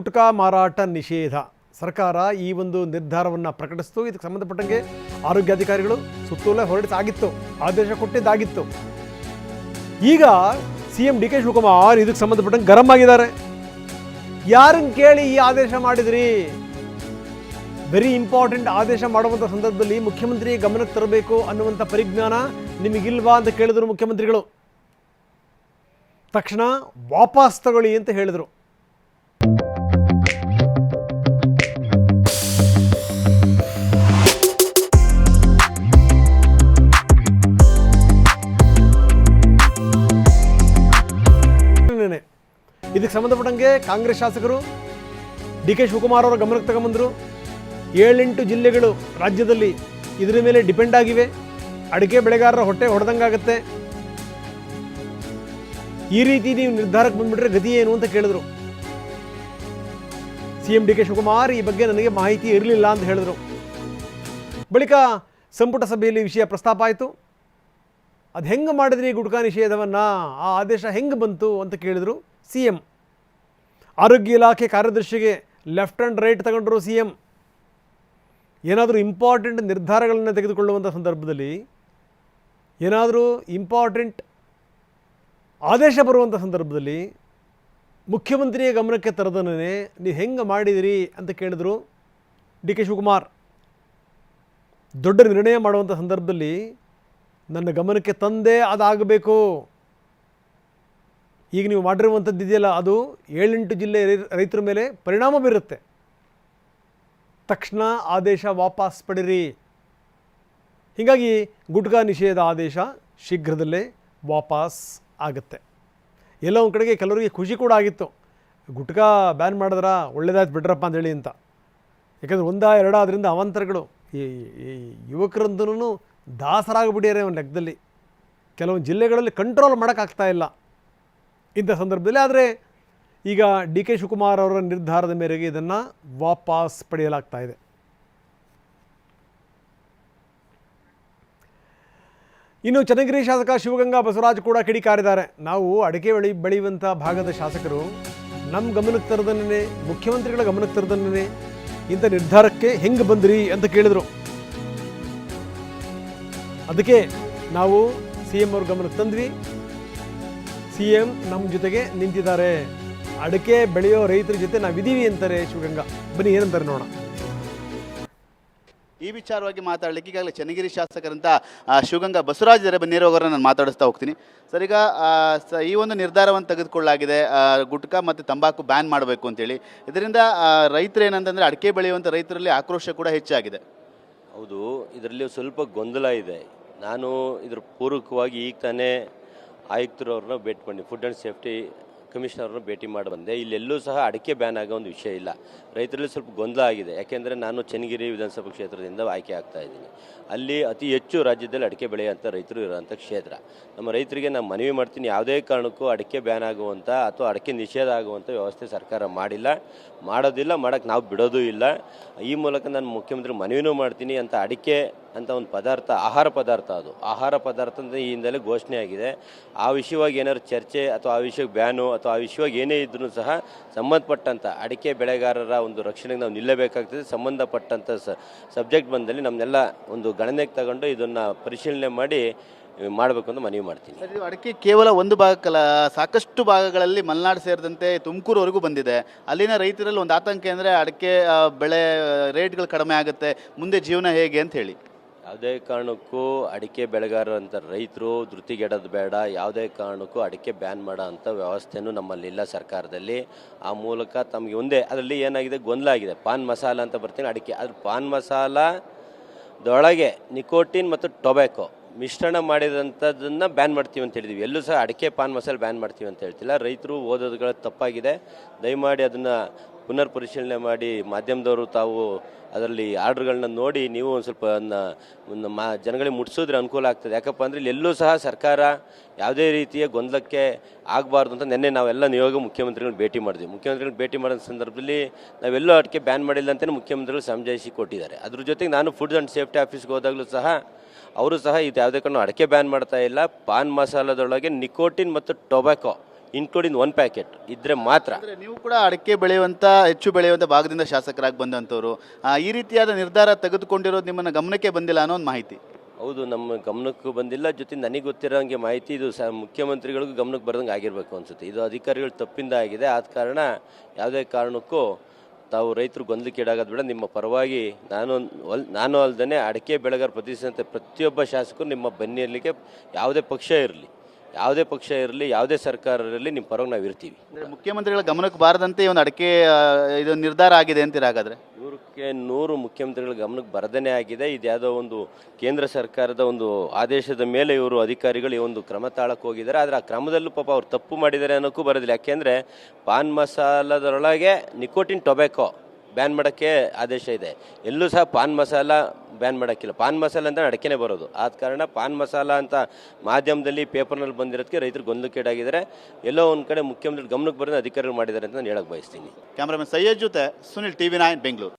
ಗುಟ್ಕಾ ಮಾರಾಟ ನಿಷೇಧ ಸರ್ಕಾರ ಈ ಒಂದು ನಿರ್ಧಾರವನ್ನು ಪ್ರಕಟಿಸಿತು. ಇದಕ್ಕೆ ಸಂಬಂಧಪಟ್ಟಂಗೆ ಆರೋಗ್ಯಾಧಿಕಾರಿಗಳು ಸುತ್ತೋಲೆ ಹೊರಡಿಸಾಗಿತ್ತು, ಆದೇಶ ಕೊಟ್ಟಿದ್ದಾಗಿತ್ತು. ಈಗ CM DK ಶಿವಕುಮಾರ್ ಇದಕ್ಕೆ ಸಂಬಂಧಪಟ್ಟಂಗೆ ಗರಂ ಆಗಿದ್ದಾರೆ. ಯಾರನ್ನು ಕೇಳಿ ಈ ಆದೇಶ ಮಾಡಿದ್ರಿ? ವೆರಿ ಇಂಪಾರ್ಟೆಂಟ್ ಆದೇಶ ಮಾಡುವಂಥ ಸಂದರ್ಭದಲ್ಲಿ ಮುಖ್ಯಮಂತ್ರಿ ಗಮನಕ್ಕೆ ತರಬೇಕು ಅನ್ನುವಂಥ ಪರಿಜ್ಞಾನ ನಿಮಗಿಲ್ವಾ ಅಂತ ಕೇಳಿದ್ರು ಮುಖ್ಯಮಂತ್ರಿಗಳು. ತಕ್ಷಣ ವಾಪಸ್ ತಗೊಳ್ಳಿ ಅಂತ ಹೇಳಿದರು. ಇದಕ್ಕೆ ಸಂಬಂಧಪಟ್ಟಂಗೆ ಕಾಂಗ್ರೆಸ್ ಶಾಸಕರು DK ಶಿವಕುಮಾರ್ ಅವರ ಗಮನಕ್ಕೆ ತಗೊಂಬಂದರು. 7-8 ಜಿಲ್ಲೆಗಳು ರಾಜ್ಯದಲ್ಲಿ ಇದರ ಮೇಲೆ ಡಿಪೆಂಡ್ ಆಗಿವೆ. ಅಡಿಕೆ ಬೆಳೆಗಾರರ ಹೊಟ್ಟೆ ಹೊಡೆದಂಗಾಗತ್ತೆ. ಈ ರೀತಿ ನೀವು ನಿರ್ಧಾರಕ್ಕೆ ಬಂದ್ಬಿಟ್ರೆ ಗತಿ ಏನು ಅಂತ ಕೇಳಿದ್ರು. CM DK ಶಿವಕುಮಾರ್ ಈ ಬಗ್ಗೆ ನನಗೆ ಮಾಹಿತಿ ಇರಲಿಲ್ಲ ಅಂತ ಹೇಳಿದ್ರು. ಬಳಿಕ ಸಂಪುಟ ಸಭೆಯಲ್ಲಿ ವಿಷಯ ಪ್ರಸ್ತಾಪ ಆಯಿತು. ಅದು ಹೆಂಗೆ ಮಾಡಿದ್ರಿ ಗುಟ್ಕಾ ನಿಷೇಧವನ್ನು, ಆ ಆದೇಶ ಹೆಂಗೆ ಬಂತು ಅಂತ ಕೇಳಿದರು CM. ಆರೋಗ್ಯ ಇಲಾಖೆ ಕಾರ್ಯದರ್ಶಿಗೆ ಲೆಫ್ಟ್ ಆ್ಯಂಡ್ ರೈಟ್ ತಗೊಂಡ್ರು CM. ಏನಾದರೂ ಇಂಪಾರ್ಟೆಂಟ್ ನಿರ್ಧಾರಗಳನ್ನು ತೆಗೆದುಕೊಳ್ಳುವಂಥ ಸಂದರ್ಭದಲ್ಲಿ, ಏನಾದರೂ ಇಂಪಾರ್ಟೆಂಟ್ ಆದೇಶ ಬರುವಂಥ ಸಂದರ್ಭದಲ್ಲಿ ಮುಖ್ಯಮಂತ್ರಿಯ ಗಮನಕ್ಕೆ ತರದನೇ ನೀವು ಹೆಂಗೆ ಮಾಡಿದಿರಿ ಅಂತ ಕೇಳಿದ್ರು DK ಶಿವಕುಮಾರ್. ದೊಡ್ಡ ನಿರ್ಣಯ ಮಾಡುವಂಥ ಸಂದರ್ಭದಲ್ಲಿ ನನ್ನ ಗಮನಕ್ಕೆ ತಂದೇ ಅದಾಗಬೇಕು. ಈಗ ನೀವು ಮಾಡಿರುವಂಥದ್ದು ಇದೆಯಲ್ಲ, ಅದು 7-8 ಜಿಲ್ಲೆ ರೈತರ ಮೇಲೆ ಪರಿಣಾಮ ಬೀರುತ್ತೆ. ತಕ್ಷಣ ಆದೇಶ ವಾಪಸ್ ಪಡಿರಿ. ಹೀಗಾಗಿ ಗುಟ್ಕಾ ನಿಷೇಧ ಆದೇಶ ಶೀಘ್ರದಲ್ಲೇ ವಾಪಸ್ ಆಗುತ್ತೆ. ಎಲ್ಲ ಒಂದು ಕಡೆಗೆ ಕೆಲವರಿಗೆ ಖುಷಿ ಕೂಡ ಆಗಿತ್ತು, ಗುಟ್ಕಾ ಬ್ಯಾನ್ ಮಾಡಿದ್ರ ಒಳ್ಳೇದಾಯ್ತು ಬಿಡ್ರಪ್ಪ ಅಂತೇಳಿ ಅಂತ. ಯಾಕಂದರೆ 1-2 ಅದರಿಂದ ಅವಾಂತರಗಳು ಈ ಯುವಕರಂತೂ ದಾಸರಾಗಿಬಿಟ್ಟಿದ್ದಾರೆ ಒಂದು ಲೆಕ್ಕದಲ್ಲಿ. ಕೆಲವೊಂದು ಜಿಲ್ಲೆಗಳಲ್ಲಿ ಕಂಟ್ರೋಲ್ ಮಾಡೋಕ್ಕಾಗ್ತಾ ಇಲ್ಲ ಇಂಥ ಸಂದರ್ಭದಲ್ಲಿ. ಆದರೆ ಈಗ DK ಶಿವಕುಮಾರ್ ಅವರ ನಿರ್ಧಾರದ ಮೇರೆಗೆ ಇದನ್ನು ವಾಪಸ್ ಪಡೆಯಲಾಗ್ತಾ ಇದೆ. ಇನ್ನು ಚನ್ನಗಿರಿ ಶಾಸಕ ಶಿವಗಂಗಾ ಬಸವರಾಜ್ ಕೂಡ ಕಿಡಿಕಾರಿದ್ದಾರೆ. ನಾವು ಅಡಿಕೆ ಬೆಳೆಯುವಂಥ ಭಾಗದ ಶಾಸಕರು ನಮ್ಮ ಗಮನಕ್ಕೆ ತರದನ್ನೇ, ಮುಖ್ಯಮಂತ್ರಿಗಳ ಗಮನಕ್ಕೆ ತರದನ್ನೇ ಇಂಥ ನಿರ್ಧಾರಕ್ಕೆ ಹೆಂಗೆ ಬಂದ್ರಿ ಅಂತ ಕೇಳಿದರು. ಅದಕ್ಕೆ ನಾವು CM ಅವ್ರ ಗಮನಕ್ಕೆ ತಂದ್ವಿ. CM ನಮ್ಮ ಜೊತೆಗೆ ನಿಂತಿದ್ದಾರೆ, ಅಡಿಕೆ ಬೆಳೆಯೋ ರೈತರ ಜೊತೆ ನಾವಿದ್ದೀವಿ ಅಂತಾರೆ ಶಿವಗಂಗಾ. ಬನ್ನಿ ಏನಂತಾರೆ ನೋಡೋಣ. ಈ ವಿಚಾರವಾಗಿ ಮಾತಾಡಲಿಕ್ಕೆ ಈಗಾಗಲೇ ಚನ್ನಗಿರಿ ಶಾಸಕರಂತ ಶಿವಗಂಗಾ ಬಸವರಾಜ್ ಇದ್ದಾರೆ. ಬನ್ನಿ ಅವರನ್ನು ನಾನು ಮಾತಾಡಿಸ್ತಾ ಹೋಗ್ತೀನಿ. ಸರ್, ಈಗ ಈ ಒಂದು ನಿರ್ಧಾರವನ್ನು ತೆಗೆದುಕೊಳ್ಳಲಾಗಿದೆ, ಗುಟ್ಕಾ ಮತ್ತು ತಂಬಾಕು ಬ್ಯಾನ್ ಮಾಡಬೇಕು ಅಂತೇಳಿ. ಇದರಿಂದ ರೈತರು ಏನಂತಂದರೆ ಅಡಿಕೆ ಬೆಳೆಯುವಂಥ ರೈತರಲ್ಲಿ ಆಕ್ರೋಶ ಕೂಡ ಹೆಚ್ಚಾಗಿದೆ. ಹೌದು, ಇದರಲ್ಲಿ ಸ್ವಲ್ಪ ಗೊಂದಲ ಇದೆ. ನಾನು ಇದ್ರ ಪೂರ್ವಕವಾಗಿ ಈಗ ತಾನೇ ಆಯುಕ್ತರವ್ರನ್ನ ಭೇಟಿ ಮಾಡಿ, ಫುಡ್ ಆ್ಯಂಡ್ ಸೇಫ್ಟಿ ಕಮಿಷನರ್ನ ಭೇಟಿ ಮಾಡಿ ಬಂದೆ. ಇಲ್ಲೆಲ್ಲೂ ಸಹ ಅಡಿಕೆ ಬ್ಯಾನ್ ಆಗೋ ಒಂದು ವಿಷಯ ಇಲ್ಲ. ರೈತರಲ್ಲಿ ಸ್ವಲ್ಪ ಗೊಂದಲ ಆಗಿದೆ. ಯಾಕೆಂದರೆ ನಾನು ಚನ್ನಗಿರಿ ವಿಧಾನಸಭಾ ಕ್ಷೇತ್ರದಿಂದ ಆಯ್ಕೆ ಆಗ್ತಾ ಇದ್ದೀನಿ. ಅಲ್ಲಿ ಅತಿ ಹೆಚ್ಚು ರಾಜ್ಯದಲ್ಲಿ ಅಡಿಕೆ ಬೆಳೆಯುವಂಥ ರೈತರು ಇರೋಂಥ ಕ್ಷೇತ್ರ. ನಮ್ಮ ರೈತರಿಗೆ ನಾನು ಮನವಿ ಮಾಡ್ತೀನಿ, ಯಾವುದೇ ಕಾರಣಕ್ಕೂ ಅಡಿಕೆ ಬ್ಯಾನ್ ಆಗುವಂಥ ಅಥವಾ ಅಡಿಕೆ ನಿಷೇಧ ಆಗುವಂಥ ವ್ಯವಸ್ಥೆ ಸರ್ಕಾರ ಮಾಡಿಲ್ಲ, ಮಾಡೋದಿಲ್ಲ, ಮಾಡೋಕ್ಕೆ ನಾವು ಬಿಡೋದು ಇಲ್ಲ. ಈ ಮೂಲಕ ನಾನು ಮುಖ್ಯಮಂತ್ರಿ ಮನವಿನೂ ಮಾಡ್ತೀನಿ. ಅಂತ ಅಡಿಕೆ ಅಂತ ಒಂದು ಪದಾರ್ಥ, ಆಹಾರ ಪದಾರ್ಥ, ಅದು ಆಹಾರ ಪದಾರ್ಥ ಅಂತ ಈ ಹಿಂದೆಲ್ಲೇ ಘೋಷಣೆ ಆಗಿದೆ. ಆ ವಿಷಯವಾಗಿ ಏನಾದ್ರು ಚರ್ಚೆ ಅಥವಾ ಆ ವಿಷಯಕ್ಕೆ ಬ್ಯಾನು ಅಥವಾ ಆ ವಿಷಯವಾಗಿ ಏನೇ ಇದ್ರೂ ಸಹ ಸಂಬಂಧಪಟ್ಟಂಥ ಅಡಿಕೆ ಬೆಳೆಗಾರರ ಒಂದು ರಕ್ಷಣೆಗೆ ನಾವು ನಿಲ್ಲಬೇಕಾಗ್ತದೆ. ಸಂಬಂಧಪಟ್ಟಂಥ ಸಬ್ಜೆಕ್ಟ್ ಬಂದಲ್ಲಿ ನಮ್ಮನ್ನೆಲ್ಲ ಒಂದು ಗಣನೆಗೆ ತಗೊಂಡು ಇದನ್ನು ಪರಿಶೀಲನೆ ಮಾಡಿ ಮಾಡಬೇಕು ಅಂತ ಮನವಿ ಮಾಡ್ತೀನಿ. ಇದು ಅಡಿಕೆ ಕೇವಲ ಒಂದು ಭಾಗಕ್ಕಲ್ಲ, ಸಾಕಷ್ಟು ಭಾಗಗಳಲ್ಲಿ ಮಲೆನಾಡು ಸೇರಿದಂತೆ ತುಮಕೂರುವರೆಗೂ ಬಂದಿದೆ. ಅಲ್ಲಿನ ರೈತರಲ್ಲಿ ಒಂದು ಆತಂಕ ಅಂದರೆ ಅಡಿಕೆ ಬೆಳೆ ರೇಟ್ಗಳು ಕಡಿಮೆ ಆಗುತ್ತೆ, ಮುಂದೆ ಜೀವನ ಹೇಗೆ ಅಂತ ಹೇಳಿ. ಯಾವುದೇ ಕಾರಣಕ್ಕೂ ಅಡಿಕೆ ಬೆಳೆಗಾರರು ಅಂತ ರೈತರು ಧೃತಿಗೆಡೋದು ಬೇಡ. ಯಾವುದೇ ಕಾರಣಕ್ಕೂ ಅಡಿಕೆ ಬ್ಯಾನ್ ಮಾಡೋ ಅಂಥ ವ್ಯವಸ್ಥೆನೂ ನಮ್ಮಲ್ಲಿಲ್ಲ ಸರ್ಕಾರದಲ್ಲಿ. ಆ ಮೂಲಕ ತಮಗೆ ಒಂದೇ ಅದರಲ್ಲಿ ಏನಾಗಿದೆ, ಗೊಂದಲ ಆಗಿದೆ. ಪಾನ್ ಮಸಾಲ ಅಂತ ಬರ್ತೀನಿ, ಅಡಿಕೆ ಅದ್ರ ಪಾನ್ ಮಸಾಲದೊಳಗೆ ನಿಕೋಟಿನ್ ಮತ್ತು ಟೊಬ್ಯಾಕೊ ಮಿಶ್ರಣ ಮಾಡಿದಂಥದ್ದನ್ನು ಬ್ಯಾನ್ ಮಾಡ್ತೀವಿ ಅಂತ ಹೇಳಿದ್ವಿ. ಎಲ್ಲೂ ಸಹ ಅಡಿಕೆ ಪಾನ್ ಮಸಾಲೆ ಬ್ಯಾನ್ ಮಾಡ್ತೀವಿ ಅಂತ ಹೇಳ್ತಿಲ್ಲ. ರೈತರು ಓದೋದುಗಳು ತಪ್ಪಾಗಿದೆ. ದಯಮಾಡಿ ಅದನ್ನು ಪುನರ್ ಪರಿಶೀಲನೆ ಮಾಡಿ ಮಾಧ್ಯಮದವರು ತಾವು ಅದರಲ್ಲಿ ಆರ್ಡ್ರ್ಗಳನ್ನ ನೋಡಿ ನೀವು ಒಂದು ಸ್ವಲ್ಪ ಜನಗಳಿಗೆ ಮುಟ್ಟಿಸೋದ್ರೆ ಅನುಕೂಲ ಆಗ್ತದೆ. ಯಾಕಪ್ಪ ಅಂದರೆ ಇಲ್ಲಿ ಎಲ್ಲೂ ಸಹ ಸರ್ಕಾರ ಯಾವುದೇ ರೀತಿಯ ಗೊಂದಲಕ್ಕೆ ಆಗಬಾರ್ದು ಅಂತ ನಿನ್ನೆ ನಾವೆಲ್ಲ ನಿಯೋಗ ಮುಖ್ಯಮಂತ್ರಿಗಳನ್ನ ಭೇಟಿ ಮಾಡಿದ್ವಿ. ಮುಖ್ಯಮಂತ್ರಿಗಳನ್ನ ಭೇಟಿ ಮಾಡೋ ಸಂದರ್ಭದಲ್ಲಿ ನಾವೆಲ್ಲೂ ಅಡಿಕೆ ಬ್ಯಾನ್ ಮಾಡಿಲ್ಲ ಅಂತಲೇ ಮುಖ್ಯಮಂತ್ರಿಗಳು ಸಮಜಾಯಿಸಿ ಕೊಟ್ಟಿದ್ದಾರೆ. ಅದ್ರ ಜೊತೆಗೆ ನಾನು ಫುಡ್ ಆ್ಯಂಡ್ ಸೇಫ್ಟಿ ಆಫೀಸ್ಗೆ ಹೋದಾಗಲೂ ಸಹ ಅವರು ಸಹ ಇದು ಯಾವುದೇ ಕಾರಣ ಅಡಿಕೆ ಬ್ಯಾನ್ ಮಾಡ್ತಾ ಇಲ್ಲ, ಪಾನ್ ಮಸಾಲದೊಳಗೆ ನಿಕೋಟಿನ್ ಮತ್ತು ಟೊಬ್ಯಾಕೊ ಇನ್ಕ್ಲೂಡಿಂಗ್ 1 ಪ್ಯಾಕೆಟ್ ಇದ್ದರೆ ಮಾತ್ರ. ಅಂದರೆ ನೀವು ಕೂಡ ಅಡಿಕೆ ಬೆಳೆಯುವಂಥ ಹೆಚ್ಚು ಬೆಳೆಯುವಂಥ ಭಾಗದಿಂದ ಶಾಸಕರಾಗಿ ಬಂದಂಥವ್ರು, ಈ ರೀತಿಯಾದ ನಿರ್ಧಾರ ತೆಗೆದುಕೊಂಡಿರೋದು ನಿಮ್ಮನ್ನು ಗಮನಕ್ಕೆ ಬಂದಿಲ್ಲ ಅನ್ನೋ ಒಂದು ಮಾಹಿತಿ. ಹೌದು, ನಮ್ಮ ಗಮನಕ್ಕೂ ಬಂದಿಲ್ಲ. ಜೊತೆ ನನಗೆ ಗೊತ್ತಿರೋಂಗೆ ಮಾಹಿತಿ ಇದು ಮುಖ್ಯಮಂತ್ರಿಗಳಿಗೂ ಗಮನಕ್ಕೆ ಬರ್ದಂಗೆ ಆಗಿರಬೇಕು ಅನಿಸುತ್ತೆ. ಇದು ಅಧಿಕಾರಿಗಳ ತಪ್ಪಿಂದ ಆಗಿದೆ. ಆದ ಕಾರಣ ಯಾವುದೇ ಕಾರಣಕ್ಕೂ ತಾವು ರೈತರು ಗೊಂದಲಕ್ಕೀಡಾಗೋದು ಬೇಡ. ನಿಮ್ಮ ಪರವಾಗಿ ನಾನು ಅಲ್ದೇ ಅಡಿಕೆ ಬೆಳೆಗಾರ ಪ್ರತಿನಿಧಿಸಿದಂಥ ಪ್ರತಿಯೊಬ್ಬ ಶಾಸಕರು ನಿಮ್ಮ ಬೆನ್ನೆಲ್ಲಿಗೆ ಯಾವುದೇ ಪಕ್ಷ ಇರಲಿ ಯಾವುದೇ ಸರ್ಕಾರ ಇರಲಿ ನಿಮ್ಮ ಪರವಾಗಿ ನಾವು ಇರ್ತೀವಿ. ಅಂದರೆ ಮುಖ್ಯಮಂತ್ರಿಗಳ ಗಮನಕ್ಕೆ ಬಾರದಂತೆ ಒಂದು ಅಡಿಕೆ ಇದು ನಿರ್ಧಾರ ಆಗಿದೆ ಅಂತೀರ ಹಾಗಾದರೆ? 100ಕ್ಕೆ 100 ಮುಖ್ಯಮಂತ್ರಿಗಳ ಗಮನಕ್ಕೆ ಬರದೇ ಆಗಿದೆ. ಇದು ಯಾವುದೋ ಒಂದು ಕೇಂದ್ರ ಸರ್ಕಾರದ ಒಂದು ಆದೇಶದ ಮೇಲೆ ಇವರು ಅಧಿಕಾರಿಗಳು ಈ ಒಂದು ಕ್ರಮ ತಾಳಕ್ಕೆ ಹೋಗಿದ್ದಾರೆ. ಆದರೆ ಆ ಕ್ರಮದಲ್ಲೂ ಪಾಪ ಅವ್ರು ತಪ್ಪು ಮಾಡಿದ್ದಾರೆ ಅನ್ನೋಕ್ಕೂ ಬರೋದಿಲ್ಲ. ಯಾಕೆಂದರೆ ಪಾನ್ ಮಸಾಲದೊಳಗೆ ನಿಕೋಟಿನ್ ಟೊಬ್ಯಾಕೋ ಬ್ಯಾನ್ ಮಾಡೋಕ್ಕೆ ಆದೇಶ ಇದೆ. ಎಲ್ಲೂ ಸಹ ಪಾನ್ ಮಸಾಲ ಬ್ಯಾನ್ ಮಾಡೋಕ್ಕಿಲ್ಲ. ಪಾನ್ ಮಸಾಲ ಅಂತ ಅಡಕೆನೇ ಬರೋದು. ಆದ ಕಾರಣ ಪಾನ್ ಮಸಾಲ ಅಂತ ಮಾಧ್ಯಮದಲ್ಲಿ ಪೇಪರ್ನಲ್ಲಿ ಬಂದಿರೋದಕ್ಕೆ ರೈತರು ಗೊಂದಲಕ್ಕೀಡಾಗಿದ್ದಾರೆ. ಎಲ್ಲೋ ಒಂದು ಕಡೆ ಮುಖ್ಯಮಂತ್ರಿ ಗಮನಕ್ಕೆ ಬರೋದು ಅಧಿಕಾರಿಗಳು ಮಾಡಿದ್ದಾರೆ ಅಂತ ನಾನು ಹೇಳಕ್ಕೆ ಬಯಸ್ತೀನಿ. ಕ್ಯಾಮ್ರಾಮನ್ ಸೈಯದ್ ಜೊತೆ ಸುನಿಲ್, TV9 ಬೆಂಗಳೂರು.